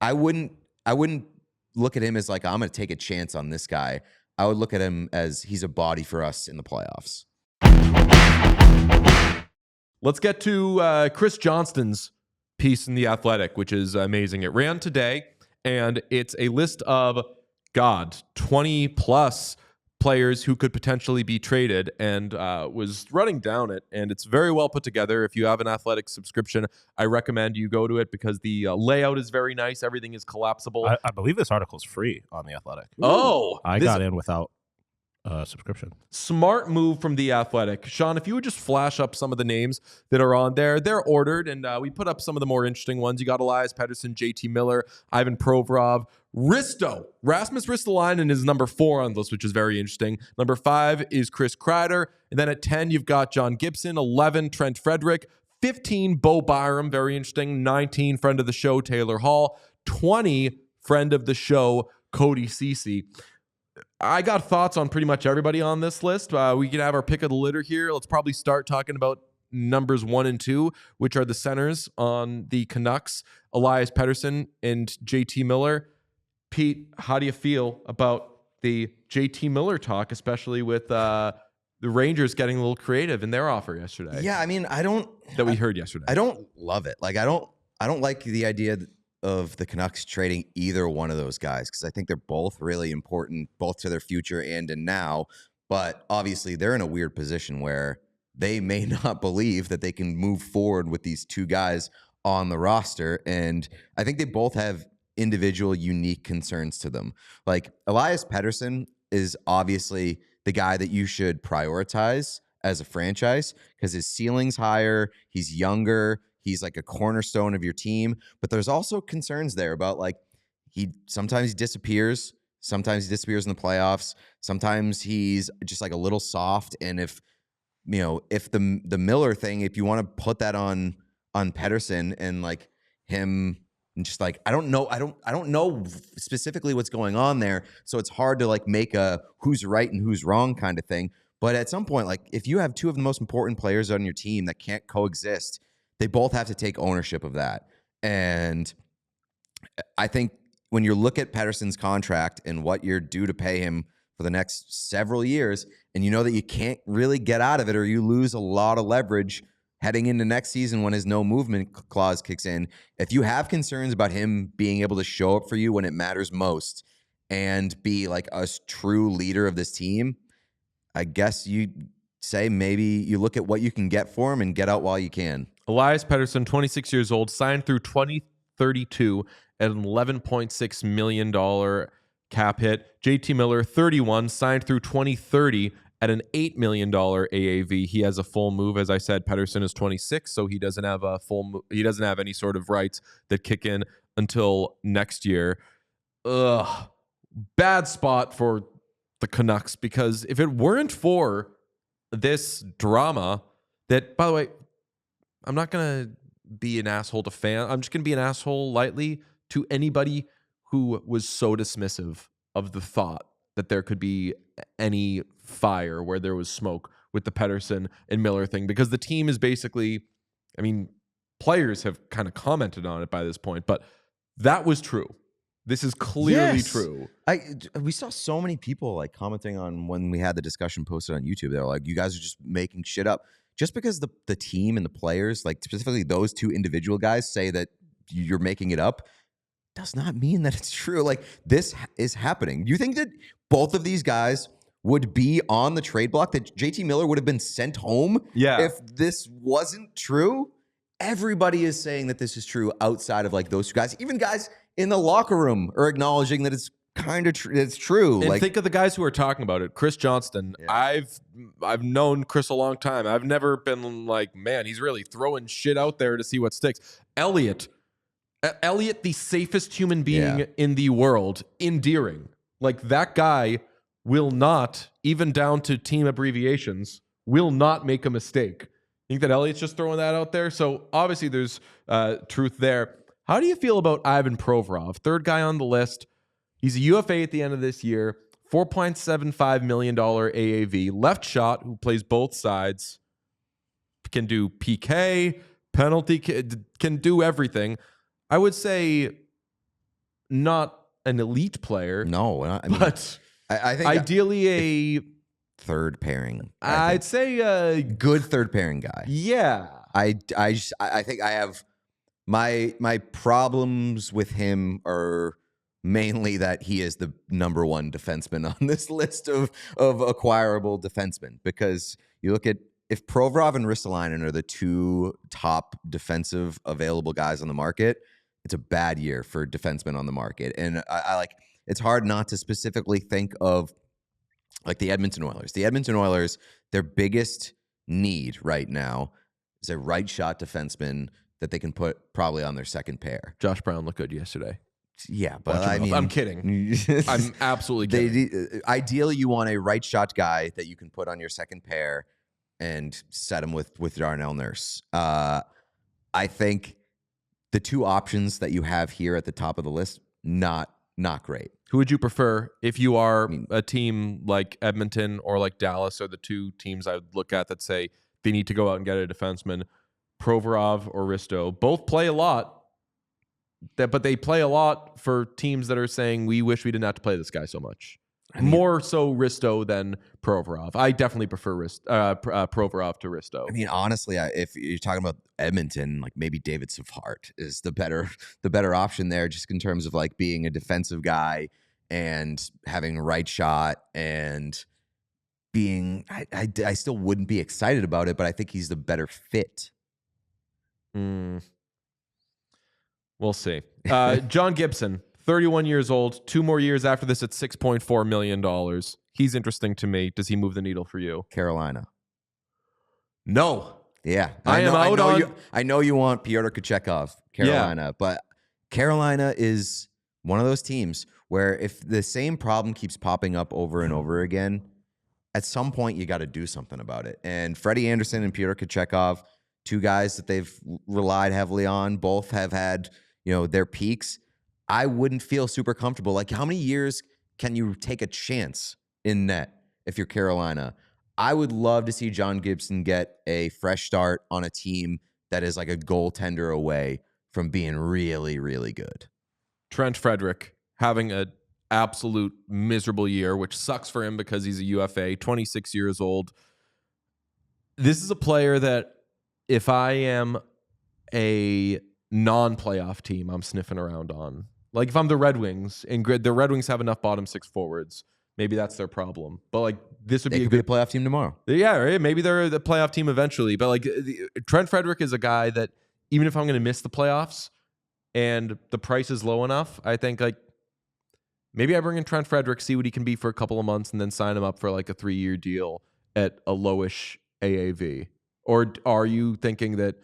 I wouldn't look at him as like, I'm going to take a chance on this guy. I would look at him as he's a body for us in the playoffs. Let's get to Chris Johnston's piece in The Athletic, which is amazing. It ran today, and it's a list of, 20 plus players who could potentially be traded, and was running down it, and it's very well put together. If you have an Athletic subscription, I recommend you go to it because the layout is very nice. Everything is collapsible. I believe this article is free on The Athletic. I got in without subscription. Smart move from The Athletic. Sean, if you would just flash up some of the names that are on there. They're ordered, and we put up some of the more interesting ones. You got Elias Pettersson, JT Miller, Ivan Provorov, Rasmus Ristolainen is number 4 on the list, which is very interesting. Number 5 is Chris Kreider. And then at 10, you've got John Gibson. 11, Trent Frederick. 15, Bo Byram, very interesting. 19, friend of the show, Taylor Hall. 20, friend of the show, Cody Ceci. I got thoughts on pretty much everybody on this list. We can have our pick of the litter here. Let's probably start talking about numbers 1 and 2, which are the centers on the Canucks, Elias Pettersson and JT Miller. Pete, how do you feel about the JT Miller talk, especially with the Rangers getting a little creative in their offer yesterday? Yeah, I mean, we heard yesterday. I don't love it. Like, I don't like the idea of the Canucks trading either one of those guys, because I think they're both really important, both to their future and in now. But obviously, they're in a weird position where they may not believe that they can move forward with these two guys on the roster. And I think they both have individual unique concerns to them. Like, Elias Pettersson is obviously the guy that you should prioritize as a franchise because his ceiling's higher, he's younger, he's like a cornerstone of your team. But there's also concerns there about, like, sometimes he disappears in the playoffs, sometimes he's just like a little soft. And if the Miller thing, if you want to put that on Pettersson and like him, and just like, I don't know specifically what's going on there. So it's hard to like make a who's right and who's wrong kind of thing. But at some point, like, if you have two of the most important players on your team that can't coexist, they both have to take ownership of that. And I think when you look at Pettersson's contract and what you're due to pay him for the next several years, and you know that you can't really get out of it, or you lose a lot of leverage heading into next season when his no movement clause kicks in, if you have concerns about him being able to show up for you when it matters most and be like a true leader of this team, I guess you say maybe you look at what you can get for him and get out while you can. Elias Pettersson, 26 years old, signed through 2032 at an $11.6 million cap hit. JT Miller, 31, signed through 2030 at an $8 million AAV. He has a full move. As I said, Pettersson is 26, so he doesn't have a full he doesn't have any sort of rights that kick in until next year. Bad spot for the Canucks, because if it weren't for this drama that, by the way, I'm not going to be an asshole to fans. I'm just going to be an asshole lightly to anybody who was so dismissive of the thought that there could be any fire where there was smoke with the Pettersson and Miller thing, because the team is basically, I mean, players have kind of commented on it by this point, but that was true. This is clearly true. We saw so many people like commenting on when we had the discussion posted on YouTube. They're like, you guys are just making shit up. Just because the team and the players, like specifically those two individual guys, say that you're making it up, does not mean that it's true. Like, this is happening. You think that both of these guys would be on the trade block, that JT Miller would have been sent home if this wasn't true? Everybody is saying that this is true outside of like those two guys. Even guys in the locker room are acknowledging that it's kind of it's true. And like, think of the guys who are talking about it. Chris Johnston. Yeah. I've known Chris a long time. I've never been like, man, he's really throwing shit out there to see what sticks. Elliot, the safest human being in the world, endearing. Like, that guy will not, even down to team abbreviations, will not make a mistake. Think that Elliot's just throwing that out there? So obviously there's truth there. How do you feel about Ivan Provorov? Third guy on the list. He's a UFA at the end of this year. $4.75 million AAV. Left shot, who plays both sides. Can do PK, penalty, can do everything. I would say not an elite player. No, I mean, but I think ideally a third pairing. I'd say a good third pairing guy. Yeah. I think I have my problems with him are mainly that he is the number one defenseman on this list of acquirable defensemen, because you look at if Provorov and Ristolainen are the two top defensive available guys on the market, it's a bad year for defensemen on the market. And I like, it's hard not to specifically think of like the Edmonton Oilers. The Edmonton Oilers, their biggest need right now is a right shot defenseman that they can put probably on their second pair. Josh Brown looked good yesterday. Yeah, but I mean, I'm kidding. I'm absolutely kidding. Ideally, you want a right shot guy that you can put on your second pair and set him with Darnell Nurse. I think the two options that you have here at the top of the list, not great. Who would you prefer if you are a team like Edmonton or like Dallas are the two teams I would look at that say they need to go out and get a defenseman? Provorov or Risto. Both play a lot, but they play a lot for teams that are saying we wish we didn't have to play this guy so much. I mean, more so Risto than Provorov. I definitely prefer Provorov to Risto. I mean, honestly, if you're talking about Edmonton, like maybe David Savard is the better option there, just in terms of like being a defensive guy and having right shot and being. I still wouldn't be excited about it, but I think he's the better fit. We'll see. John Gibson. 31 years old, 2 more years after this at $6.4 million. He's interesting to me. Does he move the needle for you? Carolina. No. Yeah. I know you want Pyotr Kochetkov, Carolina, but Carolina is one of those teams where if the same problem keeps popping up over and over again, at some point you got to do something about it. And Freddie Anderson and Pyotr Kochetkov, two guys that they've relied heavily on, both have had, their peaks. I wouldn't feel super comfortable. Like, how many years can you take a chance in net if you're Carolina? I would love to see John Gibson get a fresh start on a team that is like a goaltender away from being really, really good. Trent Frederick having an absolute miserable year, which sucks for him because he's a UFA, 26 years old. This is a player that if I am a non-playoff team, I'm sniffing around on. Like if I'm the Red Wings, and the Red Wings have enough bottom six forwards, maybe that's their problem. But like this would be a playoff team tomorrow. Yeah, right. Maybe they're the playoff team eventually. But like Trent Frederick is a guy that even if I'm going to miss the playoffs and the price is low enough, I think like maybe I bring in Trent Frederick, see what he can be for a couple of months, and then sign him up for like a 3-year deal at a lowish AAV. Or are you thinking that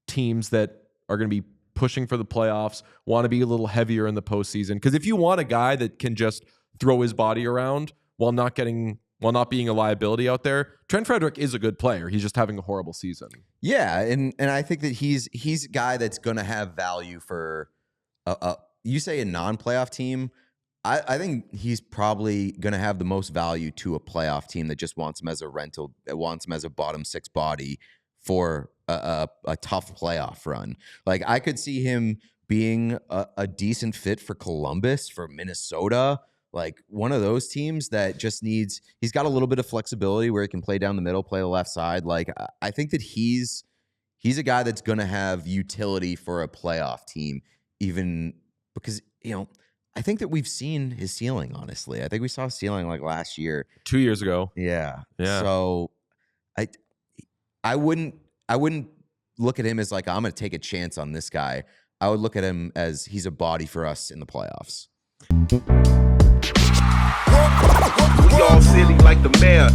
teams that are going to be pushing for the playoffs want to be a little heavier in the postseason? Because if you want a guy that can just throw his body around while not being a liability out there, Trent Frederick is a good player. He's just having a horrible season. Yeah, and I think that he's a guy that's going to have value for you say a non-playoff team. I think he's probably going to have the most value to a playoff team that just wants him as a rental, that wants him as a bottom six body for a tough playoff run. Like I could see him being a decent fit for Columbus, for Minnesota, like one of those teams that just he's got a little bit of flexibility where he can play down the middle, play the left side. Like I think that he's a guy that's going to have utility for a playoff team, even because, I think that we've seen his ceiling, honestly. I think we saw ceiling like last year. 2 years ago. Yeah. So I wouldn't look at him as like, I'm going to take a chance on this guy. I would look at him as he's a body for us in the playoffs. We all silly like the mayor.